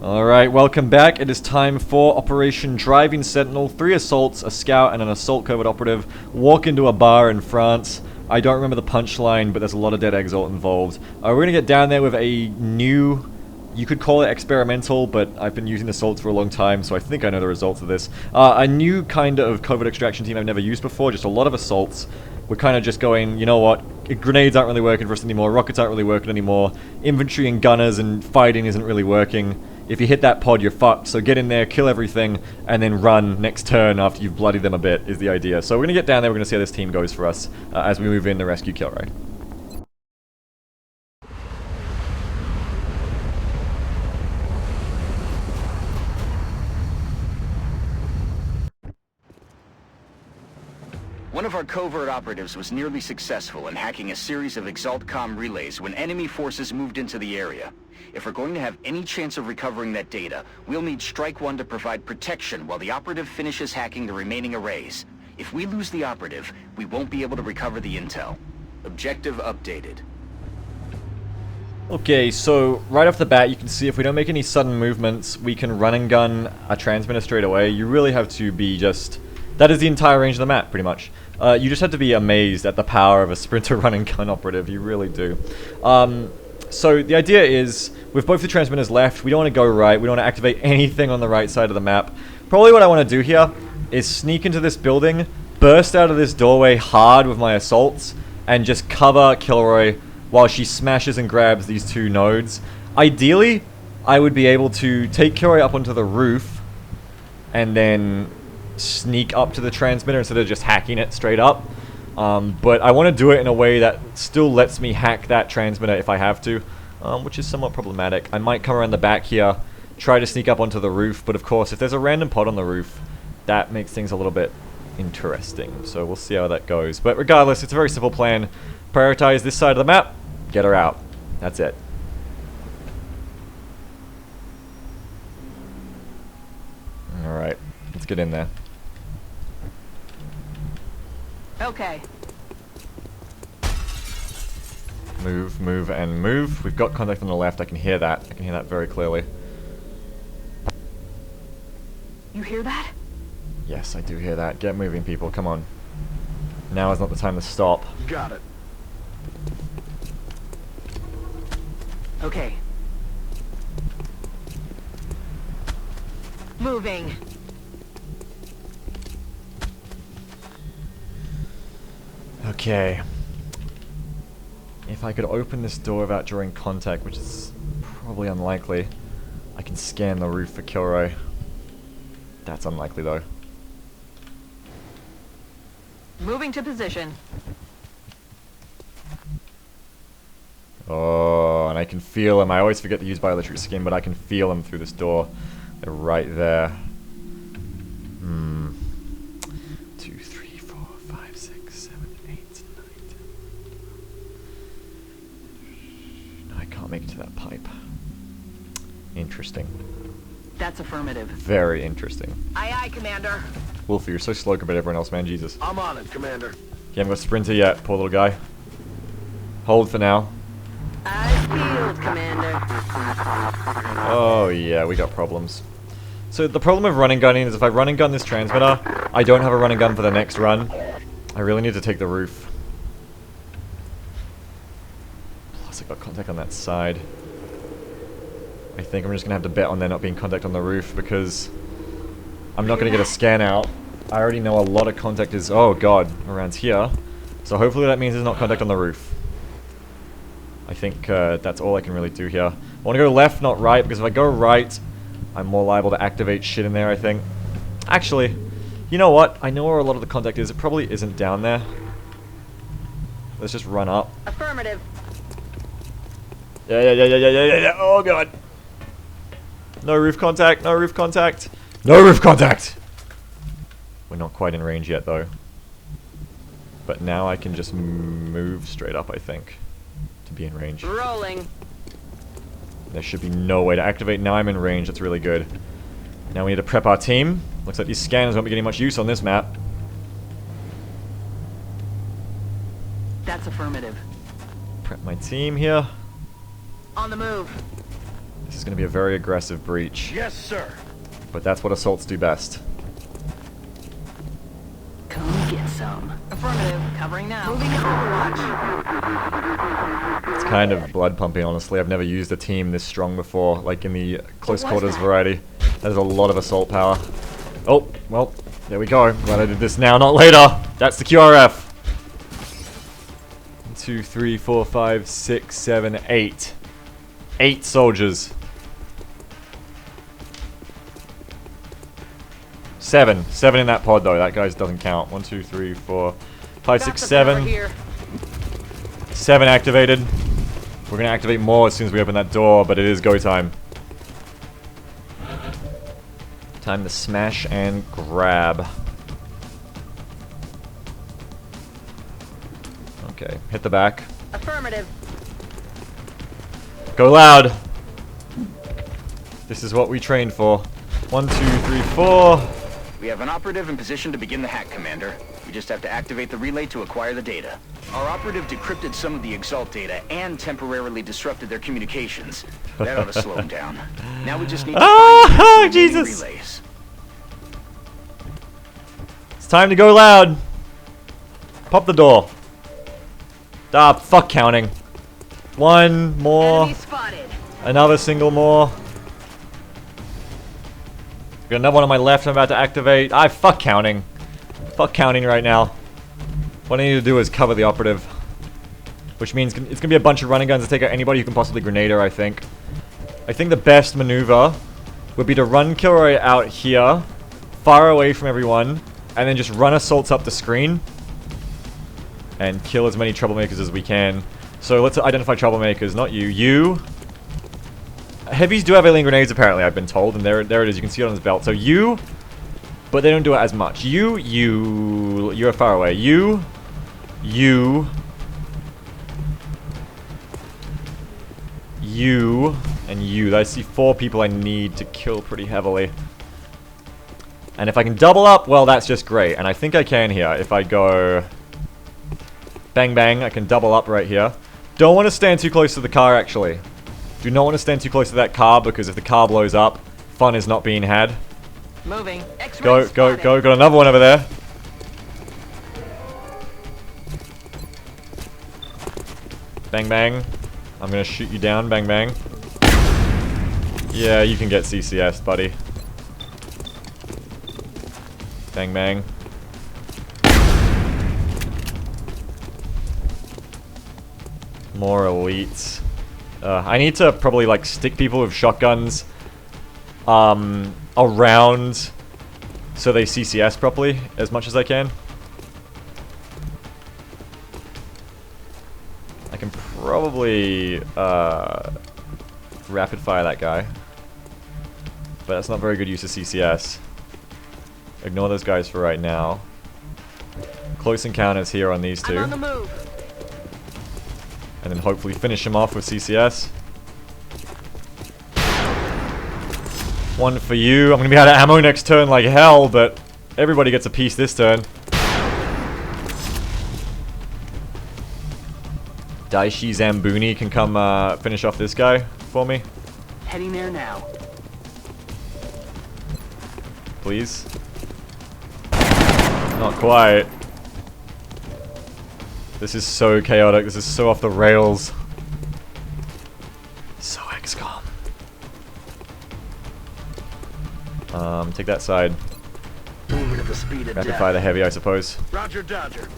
Alright, welcome back. It is time for Operation Driving Sentinel. 3 assaults, a scout, and an assault covert operative walk into a bar in France. I don't remember the punchline, but there's a lot of dead EXALT involved. We're gonna get down there with a new, you could call it experimental, but I've been using assaults for a long time, so I think I know the results of this. A new kind of covert extraction team I've never used before, just a lot of assaults. We're kind of just going, you know what, grenades aren't really working for us anymore, rockets aren't really working anymore, infantry and gunners and fighting isn't really working. If you hit that pod, you're fucked, so get in there, kill everything, and then run next turn after you've bloodied them a bit, is the idea. So we're gonna get down there, we're gonna see how this team goes for us as we move in to rescue Kilroy. One of our covert operatives was nearly successful in hacking a series of EXALT comm relays when enemy forces moved into the area. If we're going to have any chance of recovering that data, we'll need Strike 1 to provide protection while the operative finishes hacking the remaining arrays. If we lose the operative, we won't be able to recover the intel. Objective updated. Okay, so right off the bat you can see if we don't make any sudden movements, we can run and gun a transmitter straight away. You really have to be just... that is the entire range of the map, pretty much. You just have to be amazed at the power of a sprinter run and gun operative, you really do. So the idea is, with both the transmitters left, we don't want to go right, we don't want to activate anything on the right side of the map. Probably what I want to do here is sneak into this building, burst out of this doorway hard with my assaults, and just cover Kilroy while she smashes and grabs these 2 nodes. Ideally, I would be able to take Kilroy up onto the roof, and then sneak up to the transmitter instead of just hacking it straight up. But I want to do it in a way that still lets me hack that transmitter if I have to, which is somewhat problematic. I might come around the back here, try to sneak up onto the roof, but of course if there's a random pod on the roof, that makes things a little bit interesting. So we'll see how that goes. But regardless, it's a very simple plan. Prioritize this side of the map, get her out. That's it. Alright, let's get in there. Okay. Move, move, and move. We've got contact on the left. I can hear that. I can hear that very clearly. You hear that? Yes, I do hear that. Get moving, people. Come on. Now is not the time to stop. Got it. Okay. Moving. Okay. If I could open this door without drawing contact, which is probably unlikely, I can scan the roof for Kilroy. That's unlikely though. Moving to position. Oh, and I can feel them. I always forget to use bioelectric skin, but I can feel them through this door. They're right there. 2, 3, 4, 5, 6, 7, 8, 9, 10. No, I can't make it to that pipe. Interesting. That's affirmative. Very interesting. Aye, aye, Commander. Wolfie, you're so slow compared to everyone else, man. Jesus. I'm on it, Commander. You haven't got a sprinter yet, poor little guy. Hold for now. Eyes peeled, Commander. Oh yeah, we got problems. So the problem with run and gunning is if I run and gun this transmitter, I don't have a run and gun for the next run. I really need to take the roof. Plus I got contact on that side. I think I'm just gonna have to bet on there not being contact on the roof because I'm not gonna get a scan out. I already know a lot of contact is, oh god, around here. So hopefully that means there's not contact on the roof. I think that's all I can really do here. I want to go left, not right, because if I go right, I'm more liable to activate shit in there, I think. Actually, you know what? I know where a lot of the contact is. It probably isn't down there. Let's just run up. Affirmative. Yeah. Oh god. No roof contact, no roof contact. No roof contact! We're not quite in range yet, though. But now I can just move straight up, I think, to be in range. Rolling. There should be no way to activate. Now I'm in range. That's really good. Now we need to prep our team. Looks like these scanners won't be getting much use on this map. That's affirmative. Prep my team here. On the move. This is going to be a very aggressive breach. Yes, sir. But that's what assaults do best. Come get some. Affirmative. Covering now. Moving to Overwatch. It's kind of blood pumping, honestly. I've never used a team this strong before, like in the close What was quarters that? variety. There's a lot of assault power. Oh, well, there we go. Glad I did this now, not later. That's the QRF. 1, 2, 3, 4, 5, 6, 7, 8. 8 soldiers. 7. 7 in that pod, though. That guy's doesn't count. 1, 2, 3, 4, 5, 6, 7. 7 activated. We're going to activate more as soon as we open that door, but it is go time. Time to smash and grab. Okay, hit the back. Affirmative. Go loud. This is what we trained for. 1, 2, 3, 4. We have an operative in position to begin the hack, Commander. We just have to activate the relay to acquire the data. Our operative decrypted some of the EXALT data and temporarily disrupted their communications. That ought to slow them down. Now we just need to find the remaining Jesus. relays. It's time to go loud. Pop the door. Ah, fuck counting. 1 more. Enemy spotted. Another single more. Got another one on my left I'm about to activate. Fuck counting. Fuck counting right now. What I need to do is cover the operative. Which means it's going to be a bunch of running guns to take out anybody who can possibly grenade her, I think. I think the best maneuver would be to run Kilroy out here, far away from everyone, and then just run assaults up the screen. And kill as many troublemakers as we can. So let's identify troublemakers, not you. You. Heavies do have alien grenades, apparently, I've been told. And there it is, you can see it on his belt. So you, but they don't do it as much. You're far away. You, and you. I see 4 people I need to kill pretty heavily. And if I can double up, well, that's just great. And I think I can here. If I go bang, bang, I can double up right here. Don't want to stand too close to the car, actually. Do not want to stand too close to that car, because if the car blows up, fun is not being had. Moving. X-ray Go, go, spotted. go. Got another one over there. Bang, bang. I'm going to shoot you down. Bang, bang. Yeah, you can get CCS, buddy. Bang, bang. More elites. I need to probably like stick people with shotguns around so they CCS properly as much as I can. I can probably rapid fire that guy, but that's not very good use of CCS. Ignore those guys for right now. Close encounters here on these two. I'm on the move. And then hopefully finish him off with CCS. 1 for you. I'm going to be out of ammo next turn like hell, but everybody gets a piece this turn. Daishi Zambuni can come finish off this guy for me. Heading there now. Please. Not quite. This is so chaotic. This is so off the rails. So XCOM. Take that side. Moving at the speed of Rapid fire the heavy, I suppose. Roger, Dodger.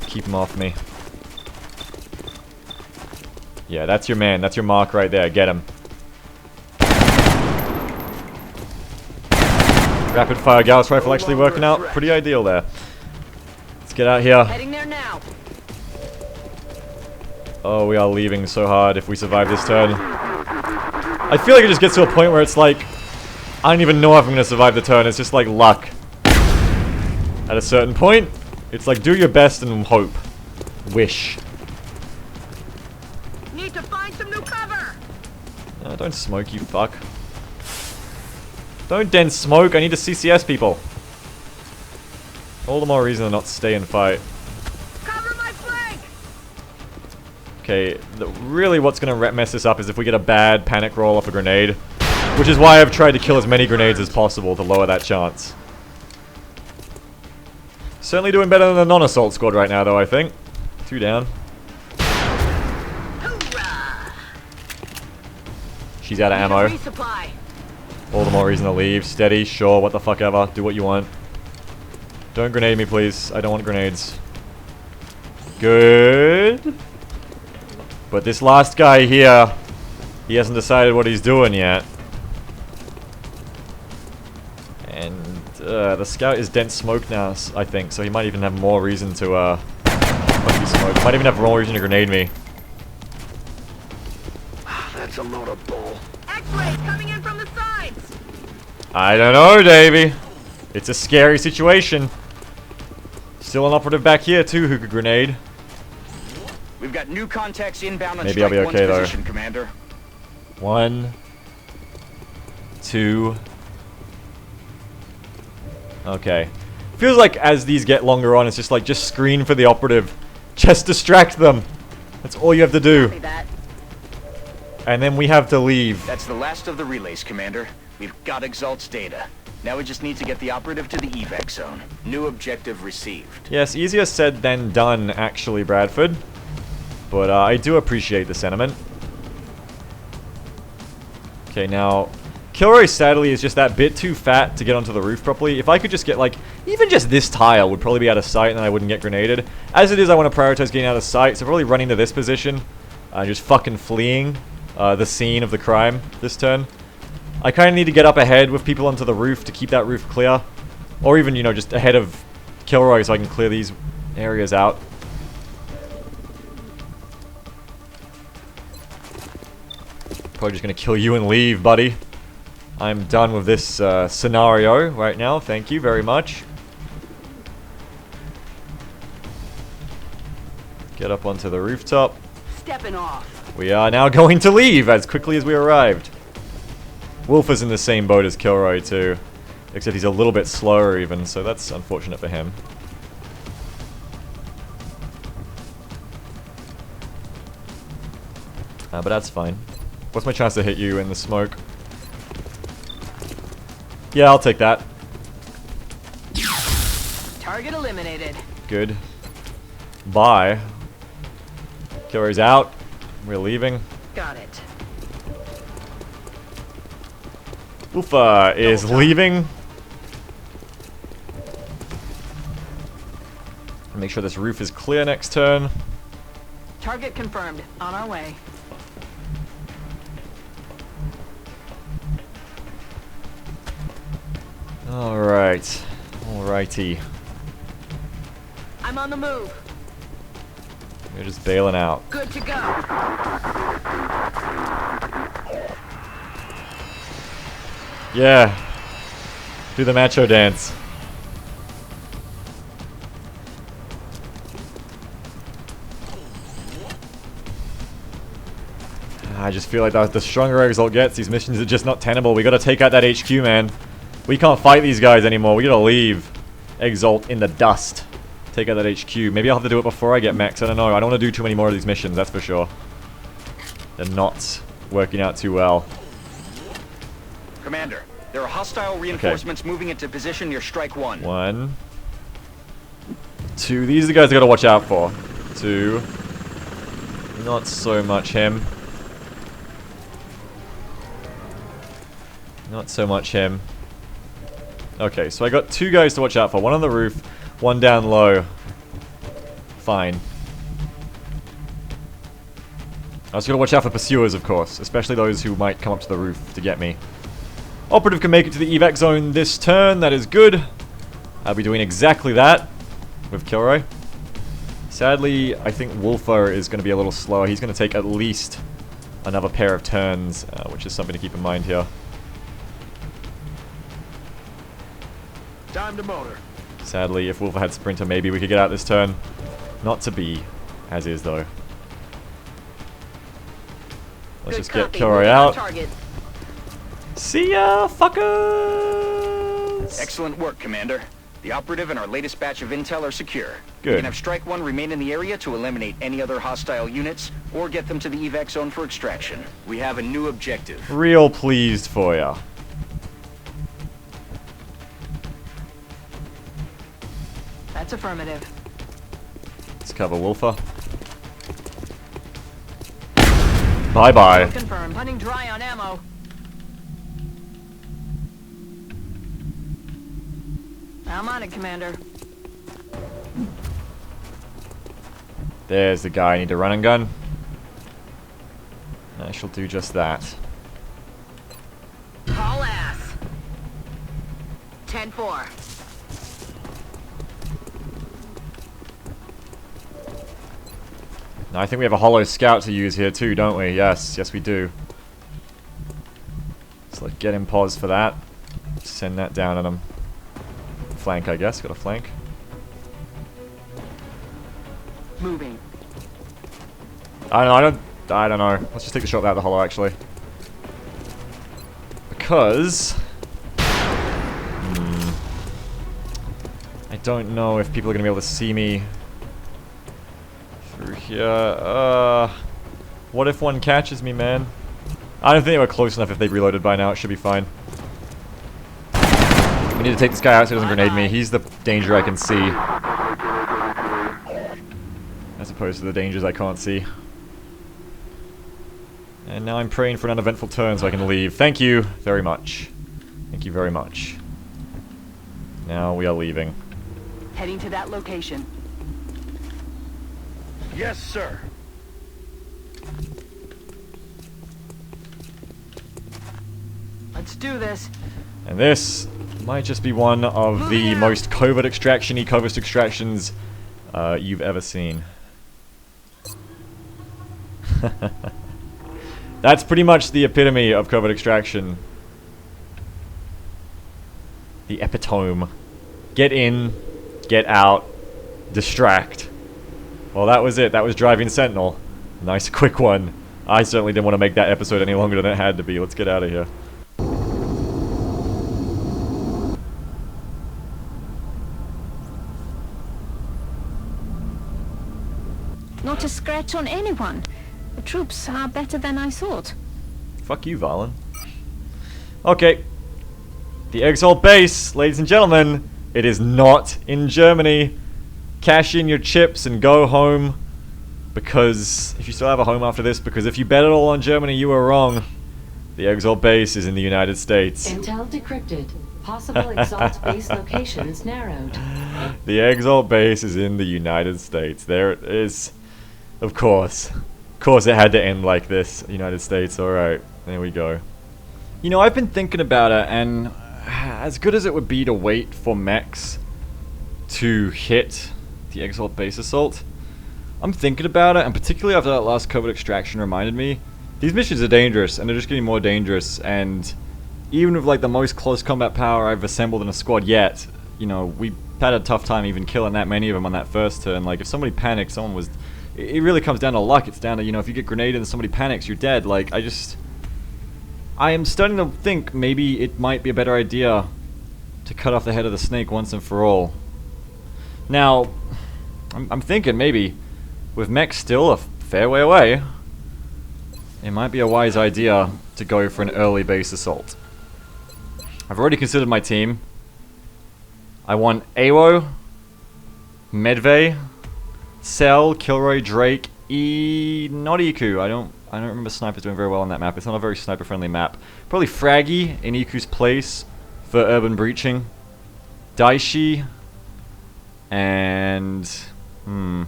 Keep him off me. Yeah, that's your man. That's your mark right there. Get him. Rapid fire Gauss rifle actually working out pretty ideal there. Let's get out here. Heading there now. Oh, we are leaving so hard if we survive this turn. I feel like it just gets to a point where it's like, I don't even know if I'm going to survive the turn. It's just like luck. At a certain point, it's like do your best and hope. Wish. Need to find some new cover. Don't smoke, you fuck. Don't den smoke, I need to CCS people. All the more reason to not stay and fight. Cover my flank. Okay, really what's going to mess this up is if we get a bad panic roll off a grenade. Which is why I've tried to kill as many grenades as possible to lower that chance. Certainly doing better than the non-assault squad right now, though, I think. 2 down. She's out of ammo. Resupply. All the more reason to leave. Steady, sure, what the fuck ever. Do what you want. Don't grenade me, please. I don't want grenades. Good. But this last guy here, he hasn't decided what he's doing yet. And the scout is dense smoke now, I think, so he might even have more reason to might be smoke. Might even have more reason to grenade me. That's a load of bull. X-rays coming in from the sides. I don't know, Davey. It's a scary situation. Still an operative back here too who could grenade. We've got new contacts inbound on Maybe I'll Strike be okay, 1's though. position, Commander. 1, 2. Okay. Feels like as these get longer on, it's just like, just screen for the operative. Just distract them. That's all you have to do. Copy that. And then we have to leave. That's the last of the relays, Commander. We've got EXALT's data. Now we just need to get the operative to the evac zone. New objective received. Yes, easier said than done, actually, Bradford. But I do appreciate the sentiment. Okay, now, Kilroy sadly is just that bit too fat to get onto the roof properly. If I could just get, like, even just this tile would probably be out of sight and then I wouldn't get grenaded. As it is, I want to prioritize getting out of sight, so probably running to this position. Just fucking fleeing the scene of the crime this turn. I kind of need to get up ahead with people onto the roof to keep that roof clear. Or even, you know, just ahead of Kilroy so I can clear these areas out. Probably just going to kill you and leave, buddy. I'm done with this scenario right now. Thank you very much. Get up onto the rooftop. Stepping off. We are now going to leave as quickly as we arrived. Wolf is in the same boat as Kilroy too. Except he's a little bit slower even, so that's unfortunate for him. But that's fine. What's my chance to hit you in the smoke? Yeah, I'll take that. Target eliminated. Good. Bye. Kilroy's out. We're leaving. Got it. Ufa is leaving. Make sure this roof is clear next turn. Target confirmed. On our way. Alright. Alrighty. I'm on the move. We're just bailing out. Good to go. Yeah. Do the macho dance. I just feel like the stronger EXALT gets, these missions are just not tenable. We gotta take out that HQ, man. We can't fight these guys anymore. We gotta leave EXALT in the dust. Take out that HQ. Maybe I'll have to do it before I get mechs. I don't know. I don't want to do too many more of these missions, that's for sure. They're not working out too well. Commander, there are hostile reinforcements moving into position near Strike 1. 1, 2. These are the guys I gotta watch out for. 2. Not so much him. Not so much him. Okay, so I got 2 guys to watch out for. 1 on the roof, 1 down low. Fine. I was gonna watch out for pursuers, of course. Especially those who might come up to the roof to get me. Operative can make it to the evac zone this turn. That is good. I'll be doing exactly that with Kilroy. Sadly, I think Wolfer is going to be a little slower. He's going to take at least another pair of turns, which is something to keep in mind here. Time to motor. Sadly, if Wolfer had Sprinter, maybe we could get out this turn. Not to be, as is though. Let's just get Kilroy out. Target. See ya, fuckers! Excellent work, Commander. The operative and our latest batch of intel are secure. Good. We can have Strike One remain in the area to eliminate any other hostile units, or get them to the evac zone for extraction. We have a new objective. Real pleased for ya. That's affirmative. Let's cover Wolfer. Bye-bye. Confirmed. Running dry on ammo. I'm on it, Commander. There's the guy I need to run and gun. I shall do just that. Haul ass. 10-4. Now I think we have a hollow scout to use here too, don't we? Yes, yes we do. So let's get him paused for that. Send that down on him. Flank, I guess. Got a flank. Moving. I don't know. Let's just take the shot without the hollow, actually. Because I don't know if people are gonna be able to see me through here. What if one catches me, man? I don't think they were close enough. If they reloaded by now, it should be fine. We need to take this guy out so he doesn't grenade me. He's the danger I can see, as opposed to the dangers I can't see. And now I'm praying for an uneventful turn so I can leave. Thank you very much. Thank you very much. Now we are leaving. Heading to that location. Yes, sir. Let's do this. And this might just be one of the most covert extraction-y covert extractions you've ever seen. That's pretty much the epitome of covert extraction. The epitome. Get in, get out, distract. Well, that was it. That was Driving Sentinel. Nice quick one. I certainly didn't want to make that episode any longer than it had to be. Let's get out of here. Not a scratch on anyone. The troops are better than I thought. Fuck you, Valen. Okay. The EXALT base, ladies and gentlemen, it is not in Germany. Cash in your chips and go home. Because, if you still have a home after this, because if you bet it all on Germany, you were wrong. The EXALT base is in the United States. Intel decrypted. Possible EXALT base locations narrowed. The EXALT base is in the United States. There it is. Of course. Of course it had to end like this. United States, alright. There we go. You know, I've been thinking about it, and as good as it would be to wait for mechs to hit the EXALT base assault, I'm thinking about it, and particularly after that last Covert Extraction reminded me, these missions are dangerous, and they're just getting more dangerous, and even with like the most close combat power I've assembled in a squad yet, you know, we had a tough time even killing that many of them on that first turn. Like, if somebody panicked, someone was... It really comes down to luck. It's down to, you know, if you get grenaded and somebody panics, you're dead. Like, I am starting to think maybe it might be a better idea to cut off the head of the snake once and for all. Now, I'm thinking maybe, with mechs still a fair way away, it might be a wise idea to go for an early base assault. I've already considered my team. I want Awo, Medvay, Cell, Kilroy, Drake, not Iku. I don't remember snipers doing very well on that map. It's not a very sniper friendly map. Probably Fraggy in Iku's place for urban breaching. Daishi and I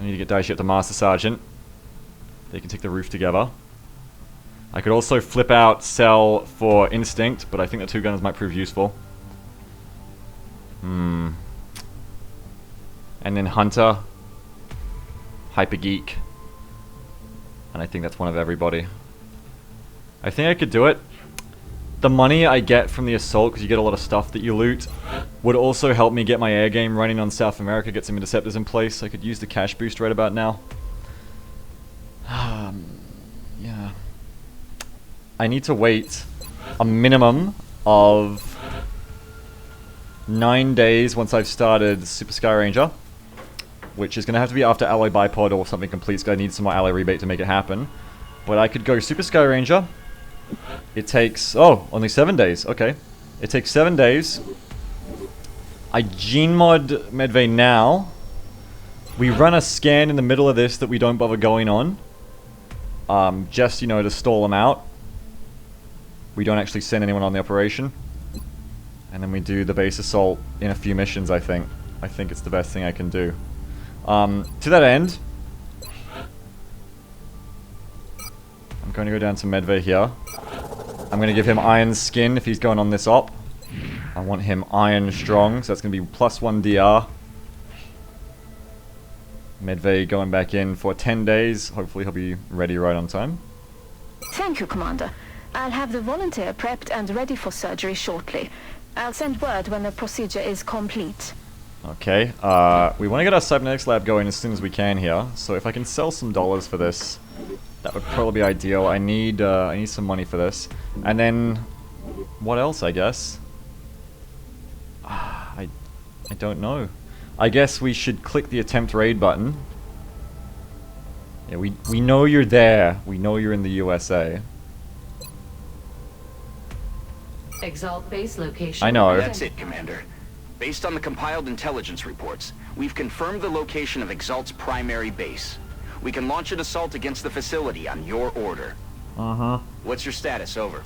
need to get Daishi up to Master Sergeant. They can take the roof together. I could also flip out Cell for Instinct, but I think the two gunners might prove useful. And then Hunter, Hyper Geek, and I think that's one of everybody. I think I could do it. The money I get from the assault, because you get a lot of stuff that you loot, would also help me get my air game running on South America, get some interceptors in place. I could use the cash boost right about now. Yeah. I need to wait a minimum of 9 days once I've started Super Sky Ranger, which is going to have to be after Alloy Bipod or something completes, because I need some more alloy rebate to make it happen. But I could go Super Sky Ranger. It takes... oh, only 7 days. Okay. It takes 7 days. I gene mod Medvay now. We run a scan in the middle of this that we don't bother going on. Just, you know, to stall them out. We don't actually send anyone on the operation. And then we do the base assault in a few missions, I think. I think it's the best thing I can do. To that end, I'm going to go down to Medvay here. I'm going to give him Iron Skin if he's going on this op. I want him Iron Strong, so that's going to be +1 DR. Medvay going back in for 10 days. Hopefully he'll be ready right on time. Thank you, Commander. I'll have the volunteer prepped and ready for surgery shortly. I'll send word when the procedure is complete. Okay, we want to get our cybernetics lab going as soon as we can here. So if I can sell some dollars for this, that would probably be ideal. I need some money for this. And then, what else, I guess? I don't know. I guess we should click the attempt raid button. Yeah, we know you're there. We know you're in the USA. Exalt base location. I know. That's it, Commander. Based on the compiled intelligence reports, we've confirmed the location of EXALT's primary base. We can launch an assault against the facility on your order. Uh-huh. What's your status? Over.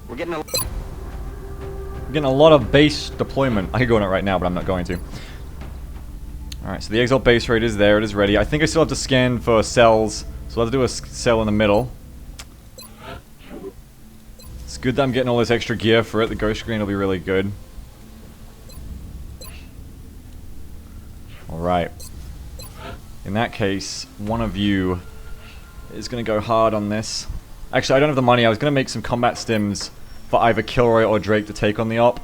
We're getting a lot of base deployment. I could go on it right now, but I'm not going to. Alright, so the EXALT base raid is there. It is ready. I think I still have to scan for cells, so I'll have to do a cell in the middle. It's good that I'm getting all this extra gear for it. The ghost screen will be really good. Alright. In that case, one of you is going to go hard on this. Actually, I don't have the money. I was going to make some combat stims for either Kilroy or Drake to take on the op.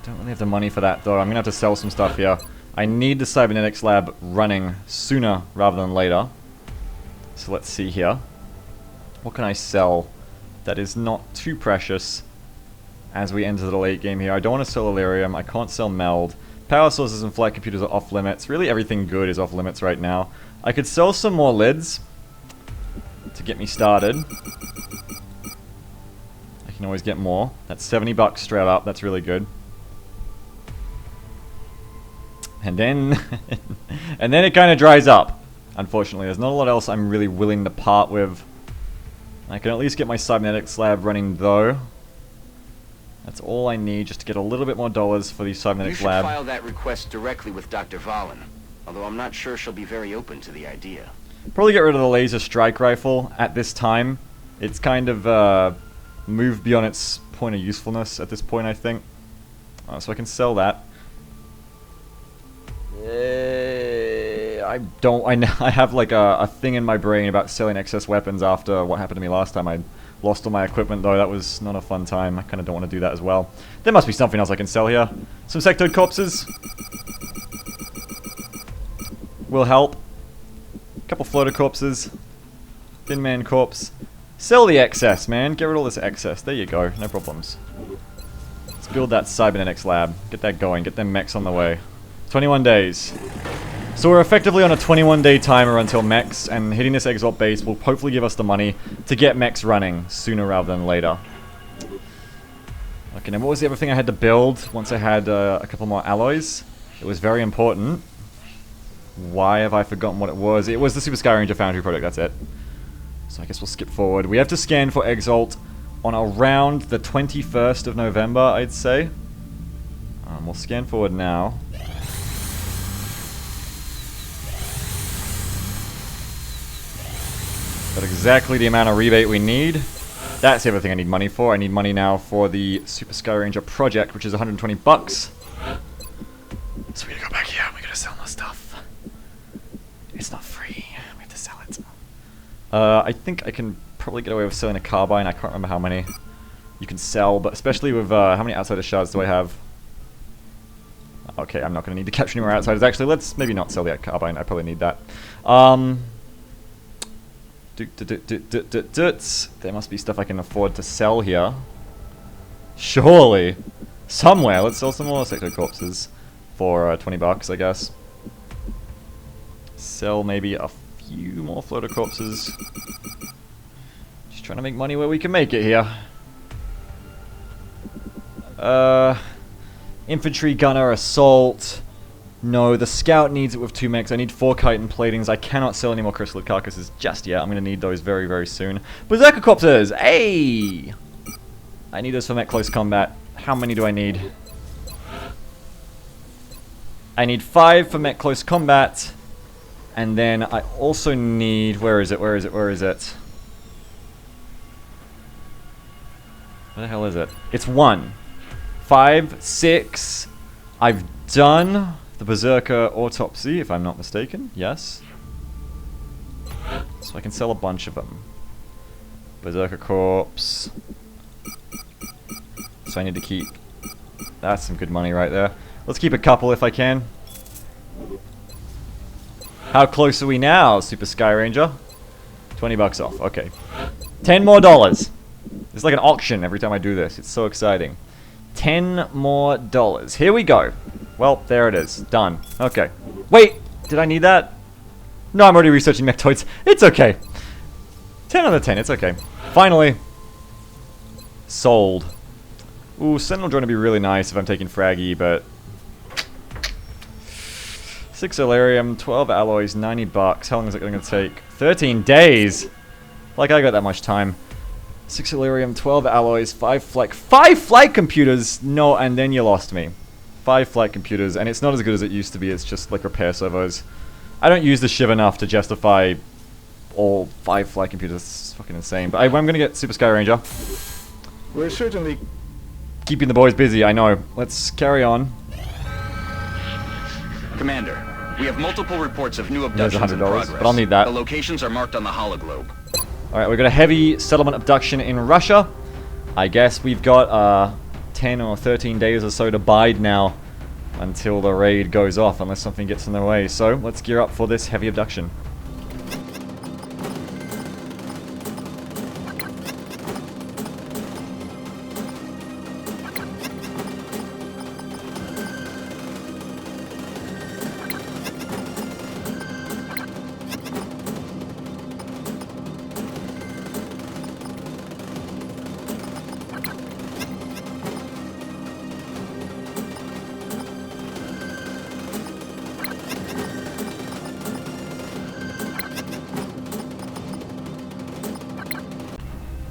Don't really have the money for that, though. I'm going to have to sell some stuff here. I need the cybernetics lab running sooner rather than later. So let's see here. What can I sell that is not too precious as we enter the late game here? I don't want to sell Illyrium. I can't sell Meld. Power sources and flight computers are off limits. Really everything good is off limits right now. I could sell some more lids to get me started. I can always get more. That's 70 bucks straight up. That's really good. And then and then it kind of dries up. Unfortunately, there's not a lot else I'm really willing to part with. I can at least get my cybernetics lab running though. That's all I need just to get a little bit more dollars for the cybernetics lab. You should file that request directly with Dr. Valen, although I'm not sure she'll be very open to the idea. Probably get rid of the laser strike rifle at this time. It's kind of moved beyond its point of usefulness at this point, I think. So I can sell that. I have like a thing in my brain about selling excess weapons after what happened to me last time. I lost all my equipment though. That was not a fun time. I kind of don't want to do that as well. There must be something else I can sell here. Some sectoid corpses will help. A couple floater corpses. Thin man corpse. Sell the excess, man. Get rid of all this excess. There you go. No problems. Let's build that cybernetics lab. Get that going. Get them mechs on the way. 21 days. So we're effectively on a 21-day timer until mechs, and hitting this EXALT base will hopefully give us the money to get mechs running sooner rather than later. Okay, now what was the other thing I had to build once I had a couple more alloys? It was very important. Why have I forgotten what it was? It was the Super Sky Ranger Foundry project, that's it. So I guess we'll skip forward. We have to scan for EXALT on around the 21st of November, I'd say. We'll scan forward now. Got exactly the amount of rebate we need. That's everything I need money for. I need money now for the Super Sky Ranger project, which is 120 bucks. So we gotta go back here. We gotta sell more stuff. It's not free. We have to sell it. I think I can probably get away with selling a carbine. I can't remember how many you can sell, but especially with how many outsider shards do I have? Okay, I'm not gonna need to capture any more outsiders. Actually, let's maybe not sell the carbine. I probably need that. There must be stuff I can afford to sell here. Surely. somewhere. Let's sell some more sector corpses for 20 bucks, I guess. Sell maybe a few more floater corpses. Just trying to make money where we can make it here. Infantry, gunner, assault. No, the scout needs it with 2 mechs. I need 4 chitin platings. I cannot sell any more chrysalid carcasses just yet. I'm going to need those very, very soon. Berserker corpses! Hey! I need those for mech close combat. How many do I need? I need 5 for mech close combat. And then I also need... Where is it? Where is it? Where is it? Where the hell is it? It's 1. 5, 6. I've done the Berserker Autopsy, if I'm not mistaken. Yes. So I can sell a bunch of them. Berserker Corpse. So I need to keep... That's some good money right there. Let's keep a couple if I can. How close are we now, Super Sky Ranger? 20 bucks off. Okay. $10 more. It's like an auction every time I do this. It's so exciting. $10 more. Here we go. Well, there it is. Done. Okay. Wait! Did I need that? No, I'm already researching mechtoids. It's okay. 10 out of 10. It's okay. Finally. Sold. Ooh, Sentinel Drone would be really nice if I'm taking Fraggy, but... 6 Elarium, 12 alloys, 90 bucks. How long is it going to take? 13 days! Like I got that much time. 6 Elarium, 12 alloys, 5 flight... 5 flight computers! No, and then you lost me. 5 flight computers, and it's not as good as it used to be. It's just like repair servos. I don't use the Shiv enough to justify all 5 flight computers. It's fucking insane. But I'm going to get Super Sky Ranger. We're certainly... Keeping the boys busy, I know. Let's carry on. Commander, we have multiple reports of new There's abductions in $100, progress. but I'll need that. The locations are marked on the hologlobe. Alright, we've got a heavy settlement abduction in Russia. I guess we've got 10 or 13 days or so to bide now until the raid goes off, unless something gets in the way. So, let's gear up for this heavy abduction.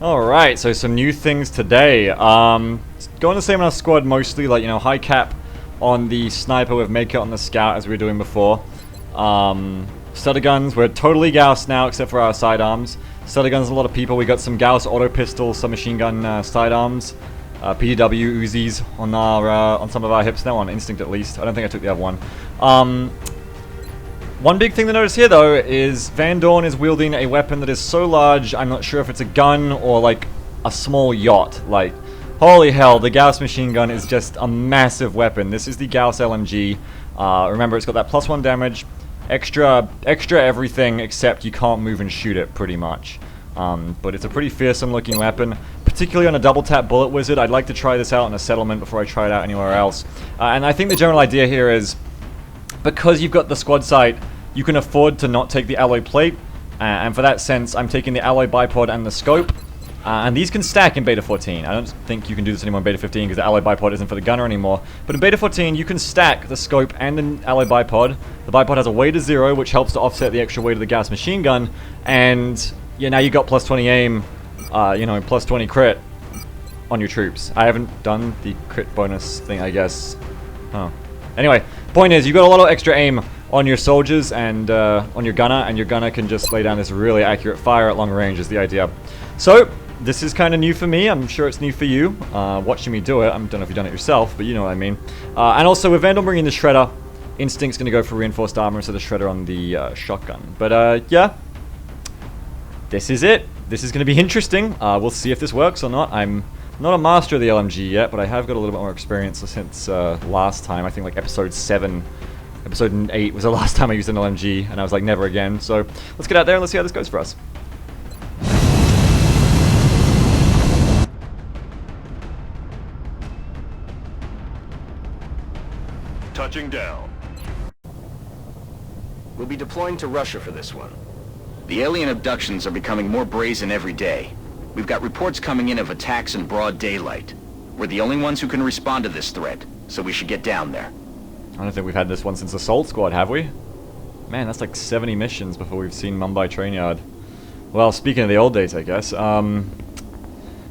Alright, so some new things today. Going the same on our squad mostly, like, you know, high cap on the sniper with mid-cut on the scout as we were doing before. Stutter guns, we're totally Gauss now except for our sidearms. Stutter guns, a lot of people. We got some Gauss auto pistols, some machine gun sidearms. PDW Uzis on our on some of our hips now, on instinct at least. I don't think I took the other one. One big thing to notice here, though, is Van Dorn is wielding a weapon that is so large, I'm not sure if it's a gun or, like, a small yacht. Like, holy hell, the Gauss machine gun is just a massive weapon. This is the Gauss LMG. Remember, it's got that +1 damage, extra everything, except you can't move and shoot it, pretty much. But it's a pretty fearsome-looking weapon, particularly on a double-tap bullet wizard. I'd like to try this out in a settlement before I try it out anywhere else. And I think the general idea here is, because you've got the squad sight, you can afford to not take the alloy plate, and for that sense, I'm taking the alloy bipod and the scope, and these can stack in Beta 14. I don't think you can do this anymore in Beta 15 because the alloy bipod isn't for the gunner anymore, but in Beta 14 you can stack the scope and the alloy bipod. The bipod has a weight of 0, which helps to offset the extra weight of the Gauss machine gun, and yeah, now you got +20 aim, you know, +20 crit on your troops. I haven't done the crit bonus thing, I guess. Oh. Anyway, point is, you've got a lot of extra aim on your soldiers and on your gunner can just lay down this really accurate fire at long range is the idea. So, this is kind of new for me. I'm sure it's new for you. Watching me do it, I don't know if you've done it yourself, but you know what I mean. And also, with Vandal bringing the Shredder, Instinct's going to go for reinforced armor instead of Shredder on the shotgun. But yeah, this is it. This is going to be interesting. We'll see if this works or not. I'm not a master of the LMG yet, but I have got a little bit more experience since last time. I think like episode 7, episode 8 was the last time I used an LMG, and I was like, never again. So let's get out there and let's see how this goes for us. touching down. We'll be deploying to Russia for this one. The alien abductions are becoming more brazen every day. We've got reports coming in of attacks in broad daylight. We're the only ones who can respond to this threat, so we should get down there. I don't think we've had this one since Assault Squad, have we? Man, that's like 70 missions before we've seen Mumbai Train Yard. Well, speaking of the old days, I guess, I'm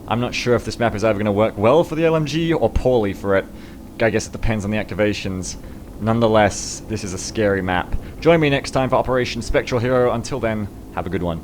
not sure if this map is either going to work well for the LMG or poorly for it. I guess it depends on the activations. Nonetheless, this is a scary map. Join me next time for Operation Spectral Hero. Until then, have a good one.